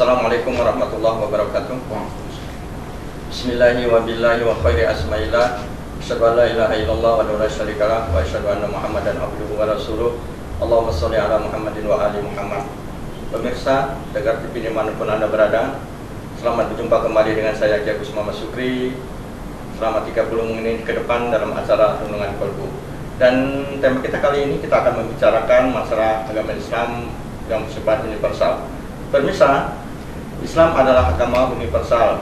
Assalamualaikum warahmatullahi wabarakatuh. Bismillahi wa billahi wa khairi asma'illah. Asyhadu an la ilaha illallah wa la syarikalah wa asyhadu anna Muhammadan abduhu wa rasuluh. Allahumma sholli ala Muhammadin wa ali Muhammad. Pemirsa Tegar TV dimanapun Anda berada, selamat berjumpa kembali dengan saya Kiai Agus Muhammad Sukri selama 30 menit ke depan dalam acara Renungan Kolbu. Dan tema kita kali ini kita akan membicarakan masalah agama Islam yang bersifat universal. Pemirsa, Islam adalah agama universal.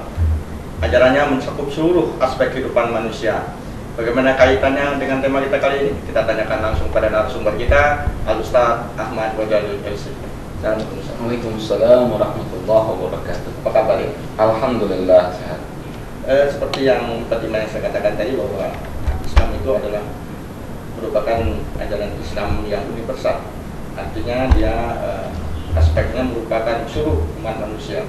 Ajarannya mencakup seluruh aspek kehidupan manusia. Bagaimana kaitannya dengan tema kita kali ini? Kita tanyakan langsung pada narasumber kita, Al-Ustaz Ahmad Wajalul LC. Waalaikumsalam warahmatullahi wabarakatuh. Apa kabar? Alhamdulillah sehat. Seperti yang tadi saya katakan tadi, bahwa Islam itu adalah merupakan ajaran Islam yang universal. Artinya dia aspeknya merupakan seluruh umat manusia,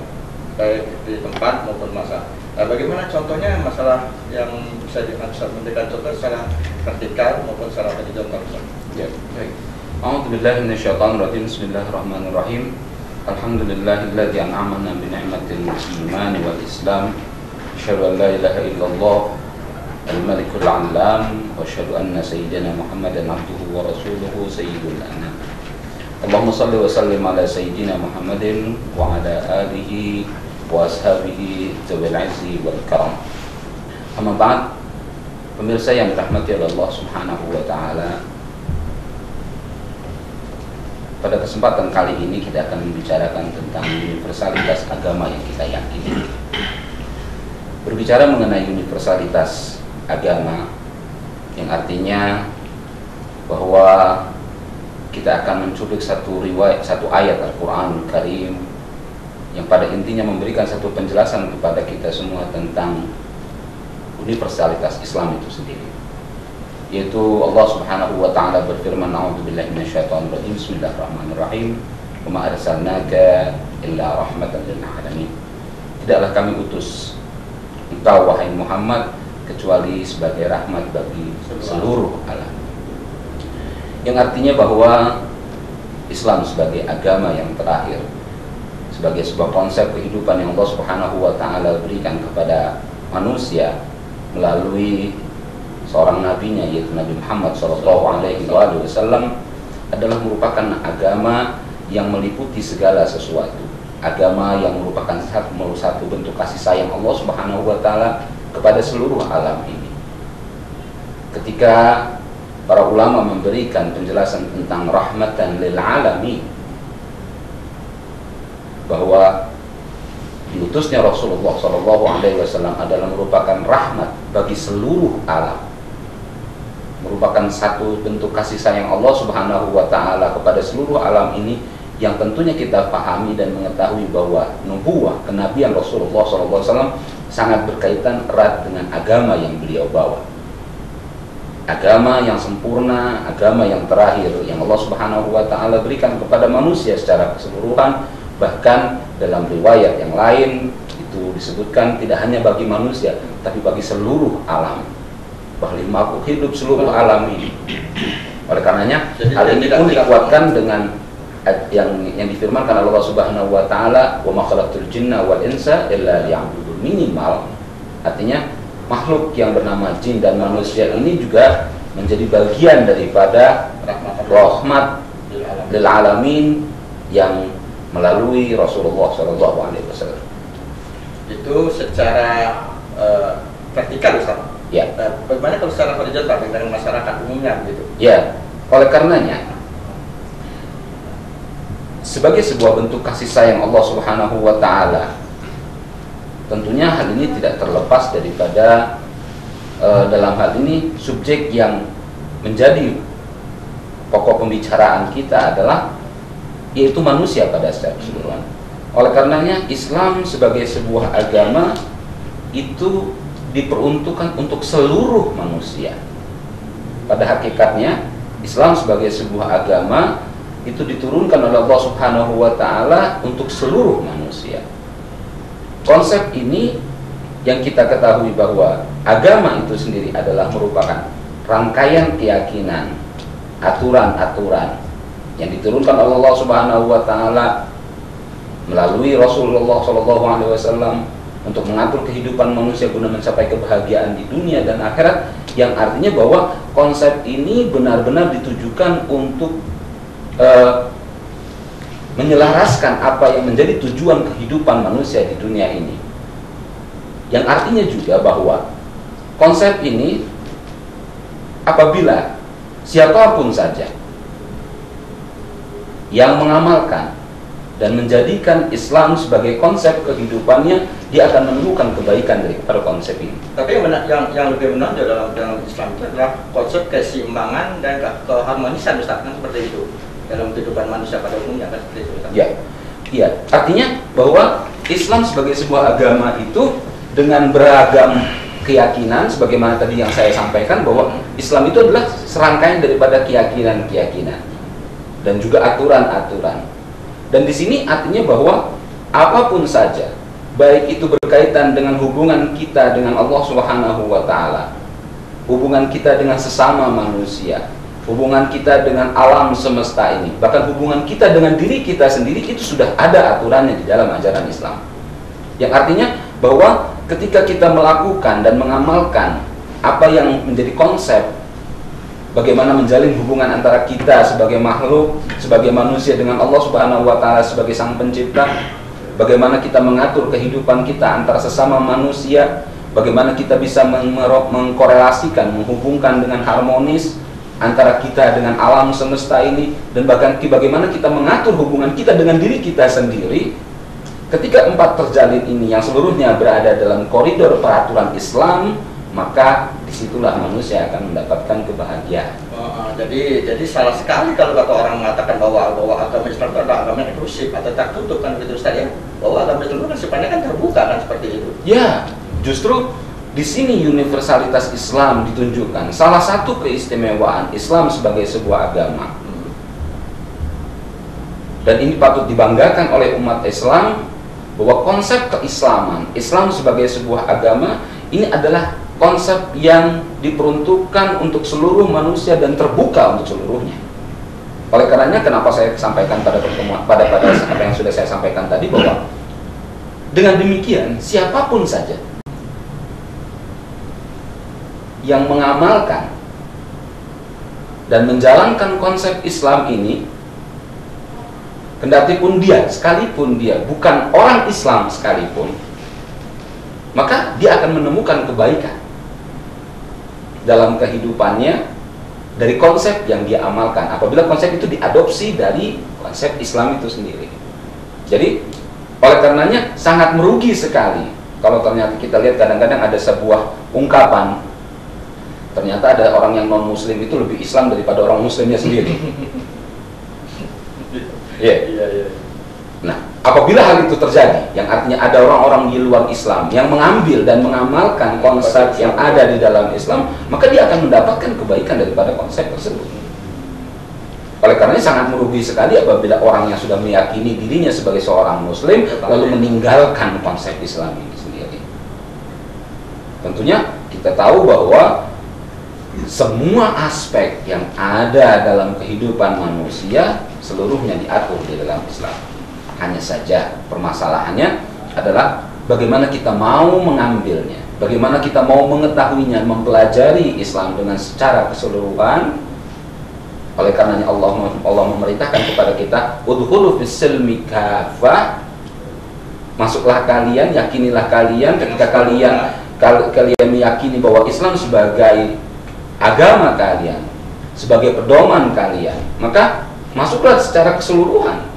baik di tempat maupun masa. Bagaimana contohnya masalah yang bisa memberikan contoh secara vertikal maupun secara horizontal? Ya, baik. A'udzubillahi minasyaitonir rajim. Bismillahirrahmanirrahim. Alhamdulillahilladzi an'amana bi ni'matil iman wal Islam. Asyhadu an la ilaha illallah al-malikul 'allam wa asyhadu anna sayyidina Muhammadan 'abduhu wa rasuluhu sayyidul anam. Allahumma salli wa sallim ala sayyidina Muhammadin wa ala alihi wa ashabihi zawil izzi wal karam. Amma ba'd. Pemirsa yang dirahmati oleh Allah Subhanahu wa taala, pada kesempatan kali ini kita akan membicarakan tentang universalitas agama yang kita yakini. Berbicara mengenai universalitas agama yang artinya bahwa kita akan menculik satu ayat Al-Quran Karim yang pada intinya memberikan satu penjelasan kepada kita semua tentang universalitas Islam itu sendiri, yaitu Allah Subhanahu wa taala berfirman, a'udzubillahi minasyaitonir rajim, bismillahirrahmanirrahim, wa ma arsalnaka illa rahmatan lil alamin. Tidaklah kami utus engkau wahai Muhammad kecuali sebagai rahmat bagi seluruh alam. Yang artinya bahwa Islam sebagai agama yang terakhir, sebagai sebuah konsep kehidupan yang Allah Subhanahu wa taala berikan kepada manusia melalui seorang nabinya, yaitu Nabi Muhammad SAW, adalah merupakan agama yang meliputi segala sesuatu. Agama yang merupakan satu bentuk kasih sayang Allah Subhanahu wa taala kepada seluruh alam ini. Ketika para ulama memberikan penjelasan tentang rahmatan lil alamin, bahwa diutusnya Rasulullah SAW adalah merupakan rahmat bagi seluruh alam, merupakan satu bentuk kasih sayang Allah Subhanahu wa taala kepada seluruh alam ini, yang tentunya kita pahami dan mengetahui bahwa nubuwah, kenabian Rasulullah SAW sangat berkaitan erat dengan agama yang beliau bawa. Agama yang sempurna, agama yang terakhir yang Allah Subhanahu wa taala berikan kepada manusia secara keseluruhan. Bahkan dalam riwayat yang lain itu disebutkan tidak hanya bagi manusia, tapi bagi seluruh alam, bahkan makhluk hidup seluruh alam ini. Oleh karenanya hal ini pun dikuatkan dengan yang difirmankan Allah Subhanahu wa taala, wa ma khalaqtul jinna wal insa illa liya'budun. Minimal artinya makhluk yang bernama jin dan manusia ini juga menjadi bagian daripada rahmat lil alamin yang melalui Rasulullah SAW. Itu secara vertikal, Ustaz. Ya. Bagaimana kalau secara horizontal dengan masyarakat umumnya begitu? Ya. Oleh karenanya, sebagai sebuah bentuk kasih sayang Allah Subhanahu wa taala, tentunya hal ini tidak terlepas daripada dalam hal ini subjek yang menjadi pokok pembicaraan kita adalah yaitu manusia pada secara keseluruhan. Oleh karenanya Islam sebagai sebuah agama itu diperuntukkan untuk seluruh manusia. Pada hakikatnya Islam sebagai sebuah agama itu diturunkan oleh Allah Subhanahu wa taala untuk seluruh manusia. Konsep ini yang kita ketahui bahwa agama itu sendiri adalah merupakan rangkaian keyakinan, aturan-aturan yang diturunkan oleh Allah Subhanahu wa taala melalui Rasulullah SAW untuk mengatur kehidupan manusia guna mencapai kebahagiaan di dunia dan akhirat, yang artinya bahwa konsep ini benar-benar ditujukan untuk menyelaraskan apa yang menjadi tujuan kehidupan manusia di dunia ini. Yang artinya juga bahwa konsep ini apabila siapapun saja yang mengamalkan dan menjadikan Islam sebagai konsep kehidupannya, dia akan menemukan kebaikan daripada konsep ini. Tapi yang lebih menonjol dalam Islam itu adalah konsep keseimbangan dan keharmonisan, Ustaz, kan seperti itu dalam kehidupan manusia pada umumnya, kan seperti itu, Ustaz. Ya, iya. Artinya bahwa Islam sebagai sebuah agama itu dengan beragam keyakinan, sebagaimana tadi yang saya sampaikan bahwa Islam itu adalah serangkaian daripada keyakinan-keyakinan dan juga aturan-aturan. Dan di sini artinya bahwa apapun saja, baik itu berkaitan dengan hubungan kita dengan Allah Subhanahu wa Ta'ala, hubungan kita dengan sesama manusia, hubungan kita dengan alam semesta ini, bahkan hubungan kita dengan diri kita sendiri, itu sudah ada aturannya di dalam ajaran Islam. Yang artinya bahwa ketika kita melakukan dan mengamalkan apa yang menjadi konsep bagaimana menjalin hubungan antara kita sebagai makhluk, sebagai manusia dengan Allah Subhanahu wa Ta'ala sebagai Sang Pencipta, bagaimana kita mengatur kehidupan kita antara sesama manusia, bagaimana kita bisa mengkorelasikan, menghubungkan dengan harmonis antara kita dengan alam semesta ini, dan bahkan bagaimana kita mengatur hubungan kita dengan diri kita sendiri. Ketika empat terjalin ini yang seluruhnya berada dalam koridor peraturan Islam, maka disitulah manusia akan mendapatkan kebahagiaan. Jadi salah sekali kalau kata orang mengatakan bahwa agama Islam itu adalah agama eksklusif atau tertutup, kan begitu, Ustaz, ya? Bahwa agama Islam itu kan sebenarnya kan terbuka, kan seperti itu. Ya, justru di sini universalitas Islam ditunjukkan. Salah satu keistimewaan Islam sebagai sebuah agama. Dan ini patut dibanggakan oleh umat Islam bahwa konsep keislaman, Islam sebagai sebuah agama, ini adalah konsep yang diperuntukkan untuk seluruh manusia dan terbuka untuk seluruhnya. Oleh karenanya, kenapa saya sampaikan pada pertemuan, pada apa yang sudah saya sampaikan tadi, bahwa dengan demikian siapapun saja yang mengamalkan dan menjalankan konsep Islam ini, kendatipun dia, sekalipun dia bukan orang Islam sekalipun, maka dia akan menemukan kebaikan dalam kehidupannya dari konsep yang dia amalkan apabila konsep itu diadopsi dari konsep Islam itu sendiri. Jadi oleh karenanya sangat merugi sekali kalau ternyata kita lihat kadang-kadang ada sebuah ungkapan, ternyata ada orang yang non muslim itu lebih Islam daripada orang muslimnya sendiri. Yeah. Nah, apabila hal itu terjadi, yang artinya ada orang-orang di luar Islam yang mengambil dan mengamalkan konsep yang ada di dalam Islam, maka dia akan mendapatkan kebaikan daripada konsep tersebut. Oleh karena sangat merugi sekali apabila orang yang sudah meyakini dirinya sebagai seorang Muslim lalu meninggalkan konsep Islam ini sendiri. Tentunya kita tahu bahwa semua aspek yang ada dalam kehidupan manusia seluruhnya diatur di dalam Islam. Hanya saja permasalahannya adalah bagaimana kita mau mengambilnya, bagaimana kita mau mengetahuinya, mempelajari Islam dengan secara keseluruhan. Oleh karenanya Allah memerintahkan kepada kita, udkhulu fis-silmi kafah, masuklah kalian, yakinilah kalian. Ketika kalian meyakini bahwa Islam sebagai agama kalian, sebagai pedoman kalian, maka masuklah secara keseluruhan.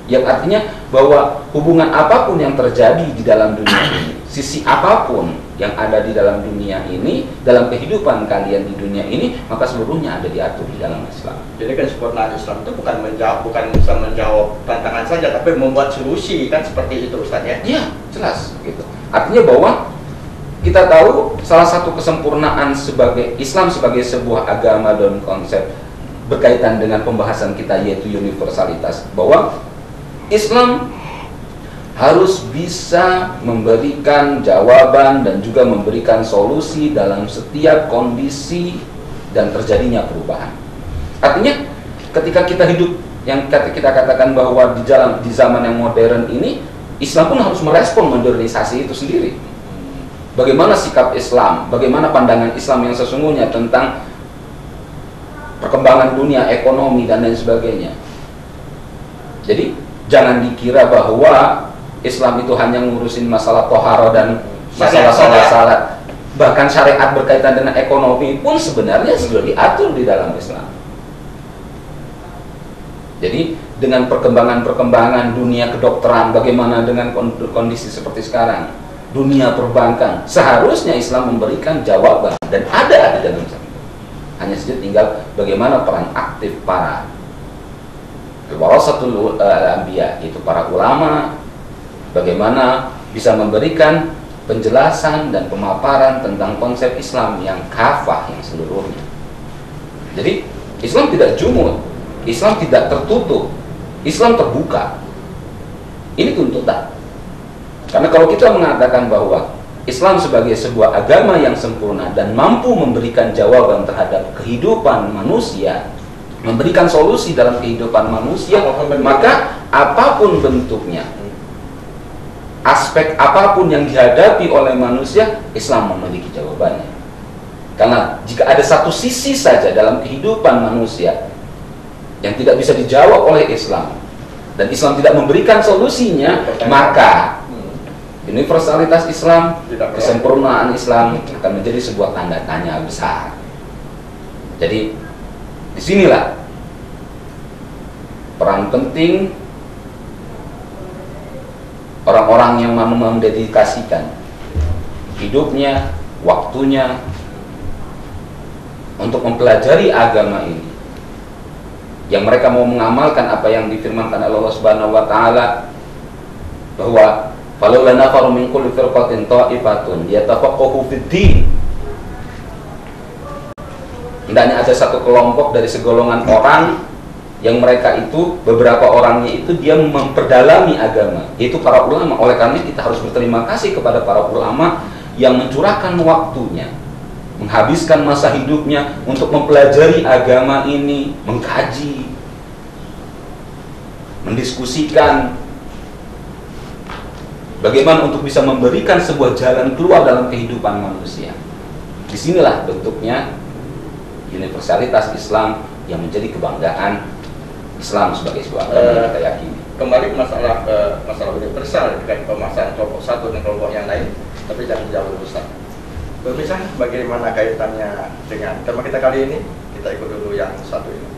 Yang artinya bahwa hubungan apapun yang terjadi di dalam dunia ini, sisi apapun yang ada di dalam dunia ini, dalam kehidupan kalian di dunia ini, maka seluruhnya ada diatur di dalam Islam. Jadi kesempurnaan Islam itu bukan bisa menjawab tantangan saja, tapi membuat solusi, kan seperti itu, Ustaz, ya? Iya, jelas gitu. Artinya bahwa kita tahu salah satu kesempurnaan sebagai Islam sebagai sebuah agama dan konsep berkaitan dengan pembahasan kita, yaitu universalitas, bahwa Islam harus bisa memberikan jawaban dan juga memberikan solusi dalam setiap kondisi dan terjadinya perubahan. Artinya ketika kita hidup yang kita katakan bahwa di zaman yang modern ini Islam pun harus merespon modernisasi itu sendiri. Bagaimana sikap Islam, bagaimana pandangan Islam yang sesungguhnya tentang perkembangan dunia, ekonomi dan lain sebagainya. Jadi jangan dikira bahwa Islam itu hanya ngurusin masalah tohara dan masalah salat. Bahkan syariat berkaitan dengan ekonomi pun sebenarnya sudah diatur di dalam Islam. Jadi dengan perkembangan dunia kedokteran, bagaimana dengan kondisi seperti sekarang, dunia perbankan, seharusnya Islam memberikan jawaban dan ada di dalam Islam. Hanya saja tinggal bagaimana peran aktif para warasatul anbiya, yaitu para ulama, bagaimana bisa memberikan penjelasan dan pemaparan tentang konsep Islam yang kafah, yang seluruhnya. Jadi Islam tidak jumud, Islam tidak tertutup, Islam terbuka. Ini tuntutan. Karena kalau kita mengatakan bahwa Islam sebagai sebuah agama yang sempurna dan mampu memberikan jawaban terhadap kehidupan manusia, memberikan solusi dalam kehidupan manusia, maka apapun bentuknya, aspek apapun yang dihadapi oleh manusia, Islam memiliki jawabannya. Karena jika ada satu sisi saja dalam kehidupan manusia yang tidak bisa dijawab oleh Islam, dan Islam tidak memberikan solusinya, maka universalitas Islam, kesempurnaan Islam akan menjadi sebuah tanda tanya besar. Jadi disinilah peran penting orang-orang yang mau mendedikasikan hidupnya, waktunya untuk mempelajari agama ini, yang mereka mau mengamalkan apa yang difirmankan Allah Subhanahu wa taala, bahwa falawla nafaru min kulli firqatin ta'ifatun yatafaqahu fid din. Hendaknya ada satu kelompok dari segolongan orang yang mereka itu, beberapa orangnya itu dia memperdalami agama, yaitu para ulama. Oleh karena itu kita harus berterima kasih kepada para ulama yang mencurahkan waktunya, menghabiskan masa hidupnya untuk mempelajari agama ini, mengkaji, mendiskusikan bagaimana untuk bisa memberikan sebuah jalan keluar dalam kehidupan manusia. Disinilah bentuknya universalitas Islam yang menjadi kebanggaan Islam sebagai sebuah agama yang kita yakini. Kembali ke masalah universal dengan pemasangan kelompok satu dan kelompok yang lain, tapi jangan jauh Ustaz. Pemirsa, bagaimana kaitannya dengan tema kita kali ini? Kita ikut dulu yang satu ini.